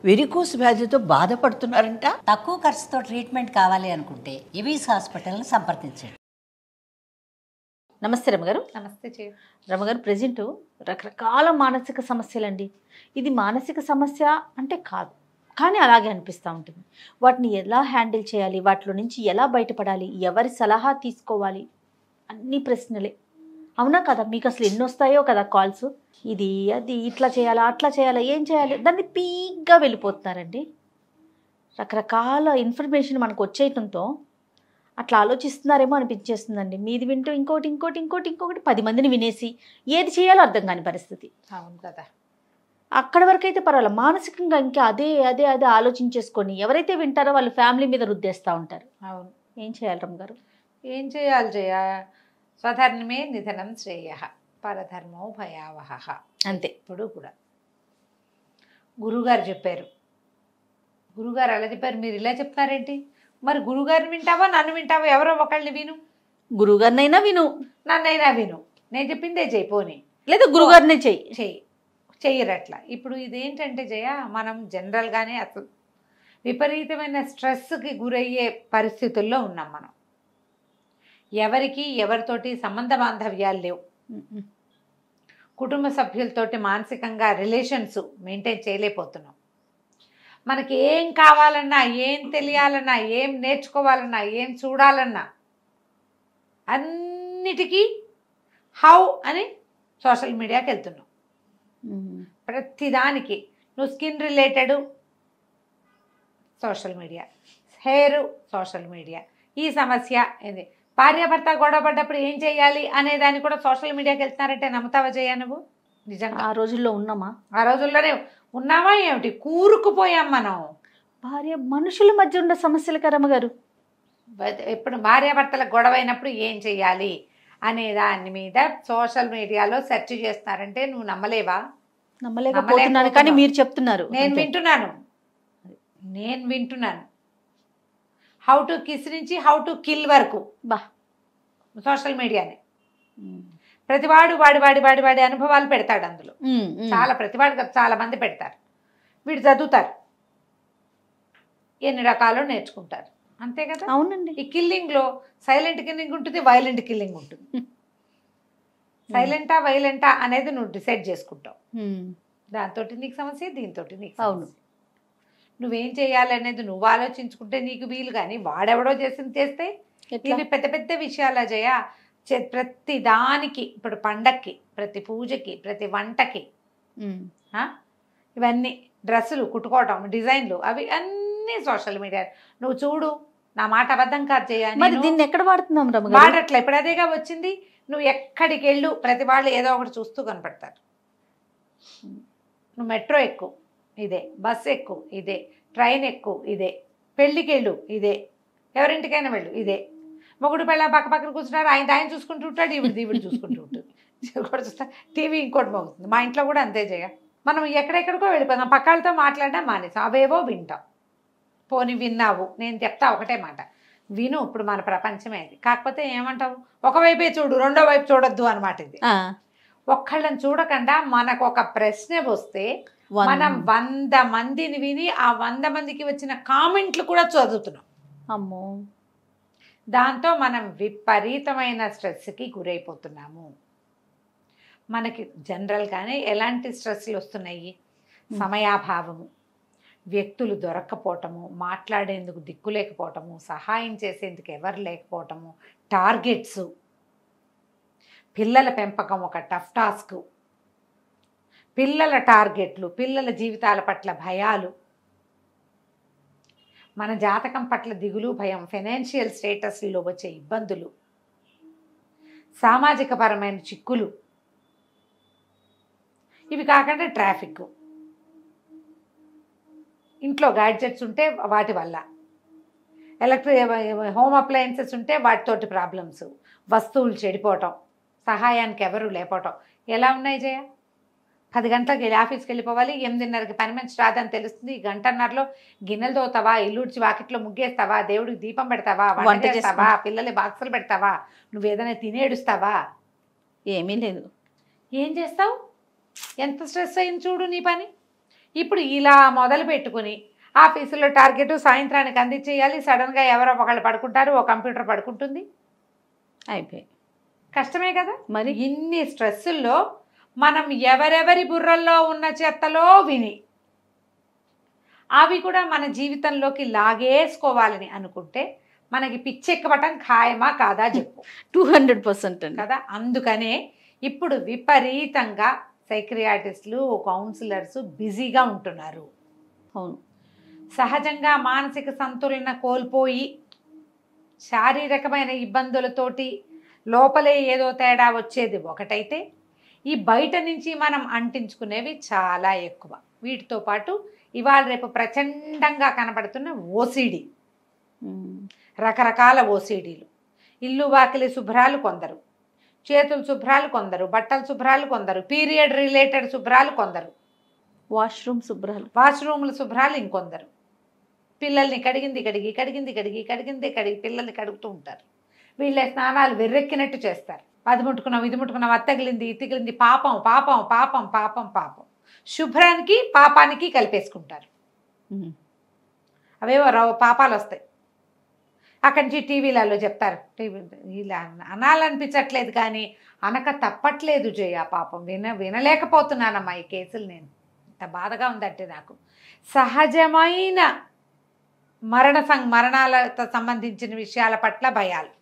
Varicose వ్యాధితో బాధపడుతున్నారంట. తక్కువ ఖర్చుతో ట్రీట్మెంట్ కావాలి అనుకుంటే ఎవిస్ హాస్పిటల్ని సంప్రదించండి. నమస్తే రమగారు. నమస్తే రమగారు, ప్రజెంట్ రకరకాల మానసిక సమస్యలండి. ఇది మానసిక సమస్య అంటే కాదు, కానీ అలాగే అనిపిస్తూ ఉంటుంది. వాటిని ఎలా హ్యాండిల్ చేయాలి, వాటిలో నుంచి ఎలా బయటపడాలి, ఎవరి సలహా తీసుకోవాలి, అన్ని ప్రశ్నలే. అవునా కదా? మీకు అసలు ఎన్ని వస్తాయో కదా కాల్స్, ఇది అది ఇట్లా చేయాలా అట్లా చేయాలా ఏం చేయాలి, దాన్ని పీక్గా వెళ్ళిపోతున్నారండి. రకరకాల ఇన్ఫర్మేషన్ మనకు వచ్చేయటంతో అట్లా ఆలోచిస్తున్నారేమో అనిపించేస్తుందండి. మీది వింటూ ఇంకోటి ఇంకోటి ఇంకోటి ఇంకొకటి 10 మందిని వినేసి ఏది చేయాలో అర్థం కాని పరిస్థితి. అవును కదా. అక్కడి వరకు అయితే పర్వాలేదు, మానసికంగా ఇంకా అదే అదే అదే ఆలోచించేసుకొని ఎవరైతే వింటారో వాళ్ళు ఫ్యామిలీ మీద రుద్దేస్తూ ఉంటారు. అవును. ఏం చేయాలి రమ్మగారు? ఏం చేయాలి జయ? స్వధర్మే నిధనం శ్రేయ, పరధర్మో భయావహ. అంతే. ఇప్పుడు కూడా గురుగారు చెప్పారు. గురుగారు అలా చెప్పారు, మీరు ఇలా చెప్తారేంటి? మరి గురుగారిని వింటావా నన్ను వింటావా? ఎవరో ఒకళ్ళని విను. గురుగారినైనా విను, నన్నైనా విను. నేను చెప్పిందే చెయ్యి, పోనీ లేదా గురుగారినే చెయ్యరట్లా. ఇప్పుడు ఇదేంటంటే జయ, మనం జనరల్గానే అసలు విపరీతమైన స్ట్రెస్కి గురయ్యే పరిస్థితుల్లో ఉన్నాం మనం. ఎవరికి ఎవరితోటి సంబంధ బాంధవ్యాలు లేవు. కుటుంబ సభ్యులతోటి మానసికంగా రిలేషన్స్ మెయింటైన్ చేయలేకపోతున్నాం. మనకి ఏం కావాలన్నా, ఏం తెలియాలన్నా, ఏం నేర్చుకోవాలన్నా, ఏం చూడాలన్నా అన్నిటికీ హౌ అని సోషల్ మీడియాకి వెళ్తున్నాం. ప్రతిదానికి నువ్వు skin related social media, hair social media, ఈ సమస్య ఏంది, భార్యాభర్త గొడవపడ్డప్పుడు ఏం చేయాలి అనే దాన్ని కూడా సోషల్ మీడియాకి వెళ్తున్నారంటే నమ్ముతావా జయ నువ్వు? నిజంగా ఆ రోజుల్లో ఉన్నామా? ఆ రోజుల్లోనే ఉన్నావా ఏమిటి? కూరుకుపోయాం మనం. భార్య మనుషుల మధ్య ఉన్న సమస్యలు కరమ్మగారు. ఇప్పుడు భార్యాభర్తలకు గొడవ అయినప్పుడు ఏం చెయ్యాలి అనే దాని మీద సోషల్ మీడియాలో సెర్చ్ చేస్తున్నారంటే నువ్వు నమ్మలేవా? నమ్మలేకపోతున్నాను, కానీ మీరు చెప్తున్నారు. నేను వింటున్నాను. హౌ టు కిస్ నుంచి హౌ టు కిల్ వరకు సోషల్ మీడియానే. ప్రతివాడు వాడి వాడి వాడి వాడి అనుభవాలు పెడతాడు అందులో. ప్రతివాడు చాలా మంది పెడతారు. వీడు చదువుతారు, ఎన్ని రకాలు నేర్చుకుంటారు. అంతే కదా? అవునండి. ఈ కిల్లింగ్లో సైలెంట్ కిల్లింగ్ ఉంటుంది, వైలెంట్ కిల్లింగ్ ఉంటుంది. సైలెంటా వైలెంటా అనేది నువ్వు డిసైడ్ చేసుకుంటావు. దాంతో నీకు సమస్య, దీంతో నీకు సమస్య. నువ్వేం చేయాలి అనేది నువ్వు ఆలోచించుకుంటే నీకు వీలు. కానీ వాడెవడో చేస్తే ఇవి పెద్ద పెద్ద విషయాల జయ. ప్రతి దానికి, ఇప్పుడు పండక్కి, ప్రతి పూజకి, ప్రతి వంటకి, ఇవన్నీ డ్రెస్సులు కుట్టుకోవటం, డిజైన్లు, అవి అన్నీ సోషల్ మీడియా. నువ్వు చూడు, నా మాట అబద్ధం కాదు చేయాలి. మరి దీన్ని ఎక్కడ వాడుతున్నాం? వాడట్లే. ఇప్పుడు అదేగా వచ్చింది. నువ్వు ఎక్కడికి వెళ్ళు ప్రతి వాళ్ళు ఏదో ఒకటి చూస్తూ కనపడతారు. నువ్వు మెట్రో ఎక్కు ఇదే, బస్సు ఎక్కు ఇదే, ట్రైన్ ఎక్కు ఇదే, పెళ్ళికి వెళ్ళు ఇదే, ఎవరింటికైనా వెళ్ళు ఇదే. మొగుడు పెళ్ళ పక్క పక్కన కూర్చుంటారు, ఆయన చూసుకుంటూ ఉంటాడు, ఈవిడ చూసుకుంటూ ఉంటుంది. కూడా చూస్తా, టీవీ ఇంకోటి మోగుతుంది. మా ఇంట్లో కూడా అంతే చేయ. మనం ఎక్కడెక్కడికో వెళ్ళిపోతాం, పక్కలతో మాట్లాడడం మానేసాం, అవేవో వింటాం. పోనీ విన్నావు, నేను చెప్తా ఒకటే మాట, విను. ఇప్పుడు మన ప్రపంచమే అది. కాకపోతే ఏమంటావు, ఒకవైపే చూడు, రెండో వైపు చూడొద్దు అనమాట. ఇది ఒక్కళ్ళని చూడకుండా మనకు ఒక ప్రశ్న వస్తే మనం 100 మందిని విని ఆ 100 మందికి వచ్చిన కామెంట్లు కూడా చదువుతున్నాం. అమ్మో, దాంతో మనం విపరీతమైన స్ట్రెస్కి గురైపోతున్నాము. మనకి జనరల్గానే ఎలాంటి స్ట్రెస్లు వస్తున్నాయి? సమయాభావము, వ్యక్తులు దొరక్కపోవటము, మాట్లాడేందుకు దిక్కు లేకపోవటము, సహాయం చేసేందుకు ఎవరు లేకపోవటము, టార్గెట్స్, పిల్లల పెంపకం ఒక టఫ్ టాస్క్, పిల్లల టార్గెట్లు, పిల్లల జీవితాల పట్ల భయాలు, మన జాతకం పట్ల దిగులు, భయం, ఫైనాన్షియల్ స్టేటస్లో వచ్చే ఇబ్బందులు, సామాజిక పరమైన చిక్కులు, ఇవి కాకుండా ట్రాఫిక్, ఇంట్లో గ్యాడ్జెట్స్ ఉంటే వాటి వల్ల, హోమ్ అప్లయన్సెస్ ఉంటే వాటితోటి ప్రాబ్లమ్స్, వస్తువులు చెడిపోవటం, సహాయానికి ఎవరు లేకపోవటం. ఎలా ఉన్నాయి జయ? 10 గంటలకు వెళ్ళి ఆఫీస్కి వెళ్ళిపోవాలి, 8:30కి పని మనిషి రాదని తెలుస్తుంది. 1:30లో గిన్నెలు తోతావా, ఇల్లుడ్చి వాకిట్లో ముగ్గేస్తావా, దేవుడికి దీపం పెడతావా, వంట చేస్తావా, పిల్లలు బాక్సులు పెడతావా, నువ్వు ఏదైనా తినేడుస్తావా? ఏమీ లేదు. ఏం చేస్తావు? ఎంత స్ట్రెస్ అయింది చూడు నీ పని. ఇప్పుడు ఇలా మొదలు పెట్టుకుని ఆఫీసులో టార్గెట్ సాయంత్రానికి అందించేయాలి, సడన్గా ఎవరో ఒకళ్ళు పడుకుంటారు, ఓ కంప్యూటర్ పడుకుంటుంది, అయిపోయి కష్టమే కదా. మరి ఇన్ని స్ట్రెస్సుల్లో మనం ఎవరెవరి బుర్రల్లో ఉన్న చెత్తలో విని అవి కూడా మన జీవితంలోకి లాగేసుకోవాలని అనుకుంటే మనకి పిచ్చెక్కబటం ఖాయమా కాదా చెప్పు. 200% అండి కదా. అందుకనే ఇప్పుడు విపరీతంగా సైక్రియాటిస్టులు, కౌన్సిలర్స్ బిజీగా ఉంటున్నారు. అవును. సహజంగా మానసిక సంతులన కోల్పోయి శారీరకమైన ఇబ్బందులతోటి లోపలే ఏదో తేడా వచ్చేది ఒకటైతే, ఈ బయట నుంచి మనం అంటించుకునేవి చాలా ఎక్కువ. వీటితో పాటు ఇవాళ రేపు ప్రచండంగా కనబడుతున్న ఓసిడి, రకరకాల ఓసిడీలు. ఇల్లు వాకిలి శుభ్రాలు కొందరు, చేతులు శుభ్రాలు కొందరు, బట్టల శుభ్రాలు కొందరు, పీరియడ్ రిలేటెడ్ శుభ్రాలు కొందరు, వాష్రూమ్ శుభ్రాలు, వాష్రూమ్ల శుభ్రాలు ఇంకొందరు, పిల్లల్ని కడిగింది కడిగి పిల్లల్ని కడుగుతూ ఉంటారు. వీళ్ళ స్నానాలు వెర్రెక్కినట్టు చేస్తారు. అది ముట్టుకున్నాం, ఇది ముట్టుకున్నాం, అది తగిలింది, ఇది తగిలింది, పాపం పాపం పాపం పాపం పాపం. శుభ్రానికి పాపానికి కలిపేసుకుంటారు. అవేవో పాపాలు వస్తాయి. అక్కడి నుంచి టీవీలలో చెప్తారు. ఇలా అనాలనిపించట్లేదు కానీ అనక తప్పట్లేదు జయ. పాపం వినలేకపోతున్నానమ్మా ఈ కేసులు. నేను ఇంత బాధగా ఉందంటే నాకు. సహజమైన మరణాలతో సంబంధించిన విషయాల పట్ల భయాలు,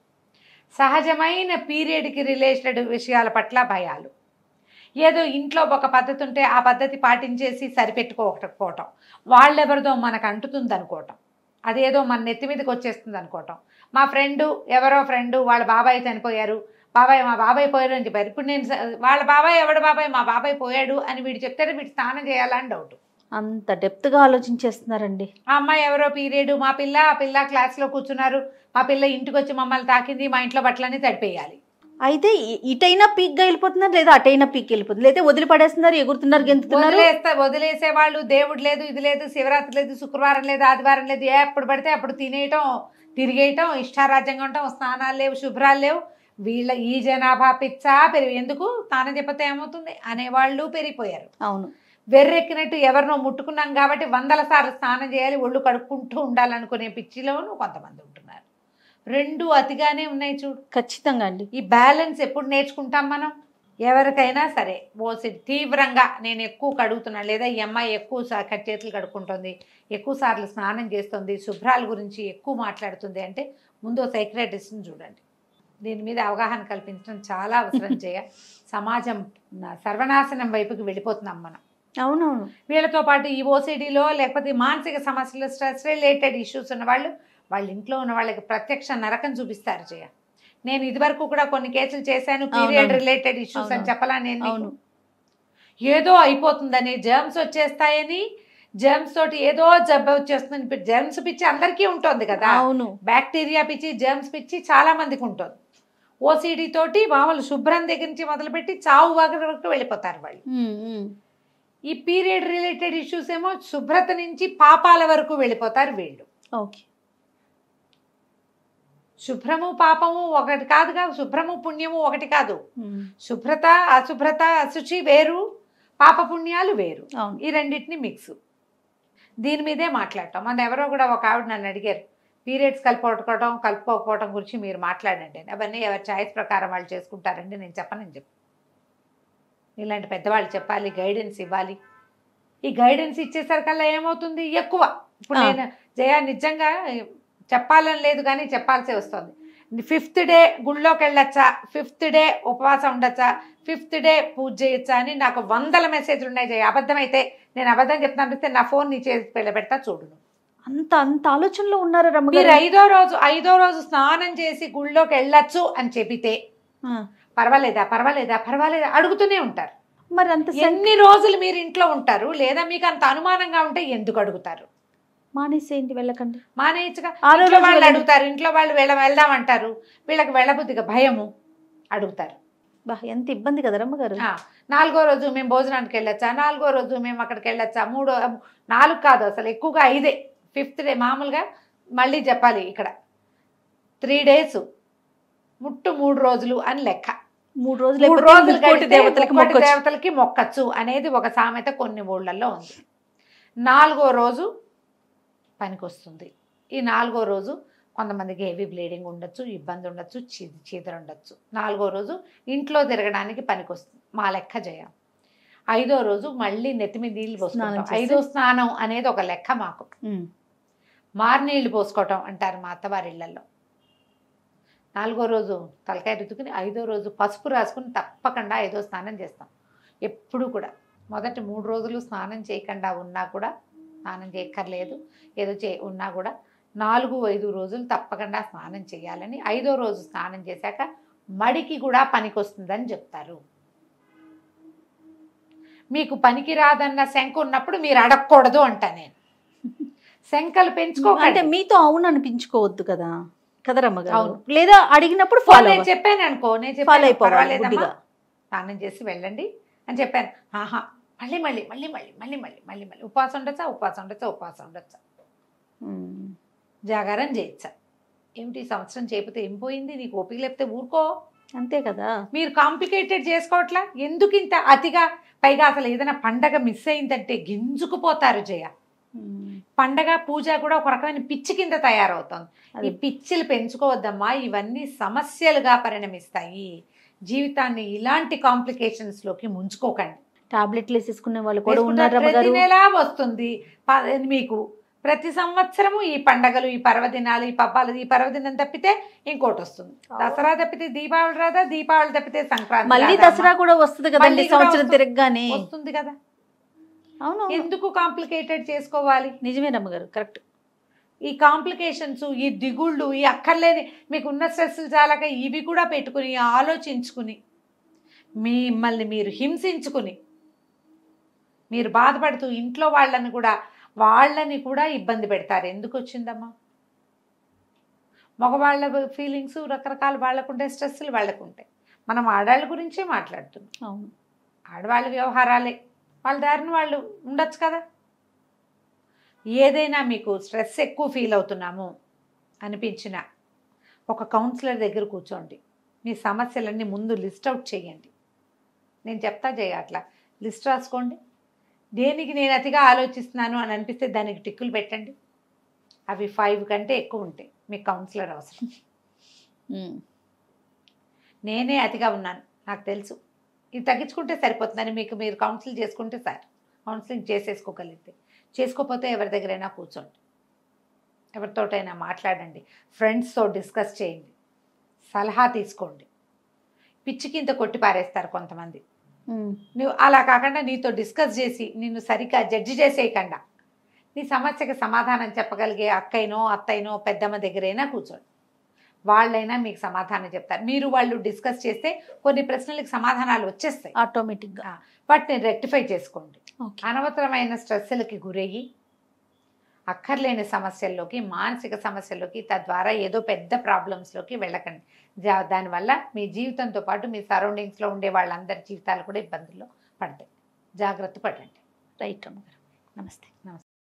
సహజమైన పీరియడ్కి రిలేటెడ్ విషయాల పట్ల భయాలు, ఏదో ఇంట్లో ఒక పద్ధతి ఉంటే ఆ పద్ధతి పాటించేసి సరిపెట్టుకోకపోవటం, వాళ్ళెవరిదో మనకు అంటుతుంది అనుకోవటం, అదేదో మన నెత్తి మీదకి వచ్చేస్తుంది అనుకోవటం. మా ఫ్రెండు ఎవరో ఫ్రెండు వాళ్ళ బాబాయ్ చనిపోయారు, మా బాబాయ్ పోయారు అని చెప్పారు. ఇప్పుడు నేను వాళ్ళ బాబాయ్ ఎవడు బాబాయ్, మా బాబాయ్ పోయాడు అని వీడు చెప్తాడు, వీడు స్నానం చేయాలని డౌట్. అంత డెప్త్గా ఆలోచించేస్తున్నారండి. ఆ అమ్మాయి ఎవరో పీరియడ్, ఆ పిల్ల క్లాస్లో కూర్చున్నారు, మా పిల్ల ఇంటికి వచ్చి మమ్మల్ని తాకింది, మా ఇంట్లో బట్టలన్నీ తడిపేయాలి. అయితే ఇటైనా పీక్గా వెళ్ళిపోతున్నారు, లేదా అటైనా పీక్ వెళ్ళిపోతుంది, లేదా వదిలిపడేస్తున్నారు, ఎగురుతున్నారు, గెంతుతున్నారు. వదిలేసే వాళ్ళు దేవుడు లేదు, ఇది లేదు, శివరాత్రి లేదు, శుక్రవారం లేదు, ఆదివారం లేదు, ఎప్పుడు పడితే అప్పుడు తినేయటం, తిరిగేయటం, ఇష్టారాజ్యంగా ఉండటం, స్నానాలు లేవు, శుభ్రాలు లేవు. వీళ్ళ ఈ జనాభా పిచ్చా ఎందుకు స్నానం చెప్పతే ఏమవుతుంది అనేవాళ్ళు పెరిగిపోయారు. అవును. వెర్రెక్కినట్టు ఎవరినో ముట్టుకున్నాం కాబట్టి 100 సార్లు స్నానం చేయాలి, ఒళ్ళు కడుక్కుంటూ ఉండాలనుకునే పిచ్చిలోనూ కొంతమంది ఉంటున్నారు. రెండు అతిగానే ఉన్నాయి చూడు. ఖచ్చితంగా అండి. ఈ బ్యాలెన్స్ ఎప్పుడు నేర్చుకుంటాం మనం? ఎవరికైనా సరే తీవ్రంగా నేను ఎక్కువ కడుగుతున్నాను, లేదా ఈ అమ్మాయి ఎక్కువ చేతులు కడుక్కుంటుంది, ఎక్కువ సార్లు స్నానం చేస్తుంది, శుభ్రాల గురించి ఎక్కువ మాట్లాడుతుంది అంటే ముందు సైక్రియాటిస్ట్ని చూడండి. దీని మీద అవగాహన కల్పించడం చాలా అవసరం చేయ. సమాజం సర్వనాశనం వైపుకి వెళ్ళిపోతున్నాం మనం. అవునవును. వీళ్ళతో పాటు ఈ ఓసిడీలో లేకపోతే మానసిక సమస్యలు, స్ట్రెస్ రిలేటెడ్ ఇష్యూస్ ఉన్న వాళ్ళ ఇంట్లో ఉన్న వాళ్ళకి ప్రత్యక్ష నరకం చూపిస్తారు జయ. నేను ఇదివరకు కూడా కొన్ని కేసులు చేశాను, పీరియడ్ రిలేటెడ్ ఇష్యూస్ అని చెప్పలా నేను. ఏదో అయిపోతుందని, జర్మ్స్ వచ్చేస్తాయని, జర్మ్స్ తోటి ఏదో జబ్బు వచ్చేస్తుంది. జర్మ్స్ పిచ్చి అందరికీ ఉంటుంది కదా. అవును. బ్యాక్టీరియా పిచ్చి, జర్మ్స్ పిచ్చి చాలా మందికి ఉంటుంది. ఓసిడి తోటి మామూలు శుభ్రం దగ్గర నుంచి మొదలుపెట్టి చావు వరకు వెళ్ళిపోతారు వాళ్ళు. ఈ పీరియడ్ రిలేటెడ్ ఇష్యూస్ ఏమో శుభ్రత నుంచి పాపాల వరకు వెళ్ళిపోతారు వీళ్ళు. ఓకే. శుభ్రము పాపము ఒకటి కాదుగా, శుభ్రము పుణ్యము ఒకటి కాదు. శుభ్రత అశుభ్రత, అశుచి వేరు, పాప పుణ్యాలు వేరు. ఈ రెండింటిని మిక్స్. దీని మీదే మాట్లాడటం. మన ఎవరో కూడా ఒక ఆవిడ నన్ను అడిగారు, పీరియడ్స్ కలుపుకోకపోవడం గురించి మీరు మాట్లాడండి. అవన్నీ ఎవరి చాయిస్ ప్రకారం వాళ్ళు చేసుకుంటారండి. నేను చెప్పు. ఇలాంటి పెద్దవాళ్ళు చెప్పాలి, గైడెన్స్ ఇవ్వాలి. ఈ గైడెన్స్ ఇచ్చేసరికల్లా ఏమవుతుంది, ఎక్కువ. ఇప్పుడు నేను జయ నిజంగా చెప్పాలని లేదు కానీ చెప్పాల్సి వస్తుంది. 5th డే గుళ్ళోకి వెళ్ళొచ్చా, 5th డే ఉపవాసం ఉండొచ్చా, 5th డే పూజ చేయొచ్చా అని నాకు 100 మెసేజ్లు ఉన్నాయి జయ. అబద్ధమైతే నేను అబద్ధం చెప్తాను అనిపిస్తే నా ఫోన్ నీ చేసి పెడతా చూడు. అంత ఆలోచనలో ఉన్నారా రమ్మ? మీరు ఐదో రోజు స్నానం చేసి గుళ్ళోకి వెళ్ళొచ్చు అని చెబితే పర్వాలేదా అడుగుతూనే ఉంటారు. మరి అంత ఎన్ని రోజులు మీరు ఇంట్లో ఉంటారు? లేదా మీకు అంత అనుమానంగా ఉంటే ఎందుకు అడుగుతారు? మానేసేయండి, వెళ్ళకండి. మానేయచ్చుగా. వాళ్ళు అడుగుతారు, ఇంట్లో వాళ్ళు వెళ్దామంటారు, వీళ్ళకి వెళ్ళబుద్ధిగా భయము, అడుగుతారు. ఎంత ఇబ్బంది కదా రమ్మగారు. 4వ రోజు మేము భోజనానికి వెళ్ళొచ్చా, 4వ రోజు మేము అక్కడికి వెళ్ళొచ్చా, 4 కాదు అసలు ఎక్కువగా 5. 5th డే మామూలుగా మళ్ళీ చెప్పాలి ఇక్కడ 3 days ముట్టు 3 రోజులు అని లెక్క. 3 రోజులు కోటి దేవతలకి మొక్కచ్చు అనేది ఒక సామెత కొన్ని ఊళ్ళల్లో ఉంది. 4వ రోజు పనికి వస్తుంది. ఈ 4వ రోజు కొంతమందికి హెవీ బ్లీడింగ్ ఉండొచ్చు, ఇబ్బంది ఉండొచ్చు, చీదర ఉండొచ్చు. 4వ రోజు ఇంట్లో తిరగడానికి పనికి వస్తుంది. మా లెక్క జయ. 5వ రోజు మళ్ళీ నెత్తిమి నీళ్ళు పోసుకోవటం. 5వ స్నానం అనేది ఒక లెక్క మాకు. మారినీళ్ళు పోసుకోవటం అంటారు మా అత్తవారి ఇళ్లలో. 4వ రోజు తలకాయ రుద్దుకుని 5వ రోజు పసుపు రాసుకుని తప్పకుండా 5వ స్నానం చేస్తాం. ఎప్పుడు కూడా మొదటి 3 రోజులు స్నానం చేయకుండా ఉన్నా కూడా, స్నానం చేయక్కర్లేదు ఏదో ఉన్నా కూడా 4-5 రోజులు తప్పకుండా స్నానం చేయాలని, 5వ రోజు స్నానం చేశాక మడికి కూడా పనికి వస్తుందని చెప్తారు. మీకు పనికి రాదన్న శంక ఉన్నప్పుడు మీరు అడగకూడదు అంటా నేను. శంకలు పెంచుకోకండి. అంటే మీతో అవును అనిపించుకోవద్దు కదా కదరమ్మగారు. లేదా అడిగినప్పుడు ఫాలో నేను చెప్పాను అనుకో, నేను ఫాలో చెప్పాను అయిపోవాలి పర్వాలేదమ్మా స్నానం చేసి వెళ్ళండి అని చెప్పాను. ఆహా మళ్ళీ మళ్ళీ మళ్ళీ మళ్ళీ మళ్ళీ మళ్ళీ మళ్ళీ మళ్ళీ ఉపవాసం ఉండొచ్చా, ఉపవాసం ఉండొచ్చా, ఉపవాసం ఉండొచ్చా, జాగారం చేయొచ్చా, ఏమిటి సంవత్సరం చేయకపోతే ఏం పోయింది, నీకు ఓపిక లేకపోతే ఊరుకో. అంతే కదా. మీరు కాంప్లికేటెడ్ చేసుకోవట్లా, ఎందుకు ఇంత అతిగా? పైగా అసలు ఏదైనా పండగ మిస్ అయిందంటే గింజుకుపోతారు జయ. పండగ పూజ కూడా ఒక రకమైన పిచ్చి కింద తయారవుతుంది. ఈ పిచ్చిలు పెంచుకోవద్దమ్మా, ఇవన్నీ సమస్యలుగా పరిణమిస్తాయి. జీవితాన్ని ఇలాంటి కాంప్లికేషన్స్ లోకి ముంచుకోకండి. టాబ్లెట్లు వేసేసుకునే వాళ్ళు కూడా ఉన్నారు. ప్రతి నెల వస్తుంది మీకు, ప్రతి సంవత్సరము ఈ పండగలు, ఈ పర్వదినాలు, ఈ పబ్బాలు. ఈ పర్వదినం తప్పితే ఇంకోటి వస్తుంది. దసరా తప్పితే దీపావళి రాదా, దీపావళి తప్పితే సంక్రాంతి, మళ్ళీ దసరా కూడా వస్తుంది కదండి సంవత్సరం తిరగగానే వస్తుంది కదా. అవును, ఎందుకు కాంప్లికేటెడ్ చేసుకోవాలి? నిజమే రమ్మగారు, కరెక్ట్. ఈ కాంప్లికేషన్స్, ఈ దిగుళ్ళు, ఈ అక్కర్లేని మీకు ఉన్న స్ట్రెస్లు చాలాక ఇవి కూడా పెట్టుకుని ఆలోచించుకుని మిమ్మల్ని మీరు హింసించుకుని మీరు బాధపడుతూ ఇంట్లో వాళ్ళని కూడా ఇబ్బంది పెడతారు. ఎందుకు వచ్చిందమ్మా? మగవాళ్ళ ఫీలింగ్స్ రకరకాల, వాళ్ళకుంటే స్ట్రెస్లు వాళ్ళకుంటాయి. మనం ఆడవాళ్ళ గురించే మాట్లాడుతున్నాం. అవును, ఆడవాళ్ళ వ్యవహారాలే, వాళ్ళ దారిని వాళ్ళు ఉండొచ్చు కదా. ఏదైనా మీకు స్ట్రెస్ ఎక్కువ ఫీల్ అవుతున్నాము అనిపించిన ఒక కౌన్సిలర్ దగ్గర కూర్చోండి. మీ సమస్యలన్నీ ముందు లిస్ట్ అవుట్ చేయండి. నేను చెప్తా చేయ, అట్లా లిస్ట్ రాసుకోండి. దేనికి నేను అతిగా ఆలోచిస్తున్నాను అని అనిపిస్తే దానికి టిక్కులు పెట్టండి. అవి 5 కంటే ఎక్కువ ఉంటాయి, మీకు కౌన్సిలర్ అవసరం. నేనే అతిగా ఉన్నాను, నాకు తెలుసు, ఇది తగ్గించుకుంటే సరిపోతుందని మీకు మీరు కౌన్సిల్ చేసుకుంటే సార్ కౌన్సిలింగ్ చేసేసుకోగలిగితే. చేసుకోకపోతే ఎవరి దగ్గరైనా కూర్చోండి, ఎవరితోటైనా మాట్లాడండి, ఫ్రెండ్స్తో డిస్కస్ చేయండి, సలహా తీసుకోండి. పిచ్చికి ఇంత కొట్టి పారేస్తారు కొంతమంది. నువ్వు అలా కాకుండా నీతో డిస్కస్ చేసి నిన్ను సరిగ్గా జడ్జి చేసేయకుండా నీ సమస్యకి సమాధానం చెప్పగలిగే అక్కైనో అత్తైనో పెద్దమ్మ దగ్గరైనా కూర్చోండి. వాళ్ళైనా మీకు సమాధానం చెప్తారు. మీరు వాళ్ళు డిస్కస్ చేస్తే కొన్ని ప్రశ్నలకు సమాధానాలు వచ్చేస్తాయి ఆటోమేటిక్గా. వాటిని రెక్టిఫై చేసుకోండి. అనవసరమైన స్ట్రెస్లకి గురయ్యి అక్కర్లేని సమస్యల్లోకి, మానసిక సమస్యల్లోకి, తద్వారా ఏదో పెద్ద ప్రాబ్లమ్స్లోకి వెళ్ళకండి. దానివల్ల మీ జీవితంతో పాటు మీ సరౌండింగ్స్లో ఉండే వాళ్ళందరి జీవితాలు కూడా ఇబ్బందుల్లో పడతాయి. జాగ్రత్త పడండి. రైట్ అమ్మగారు, నమస్తే. నమస్తే.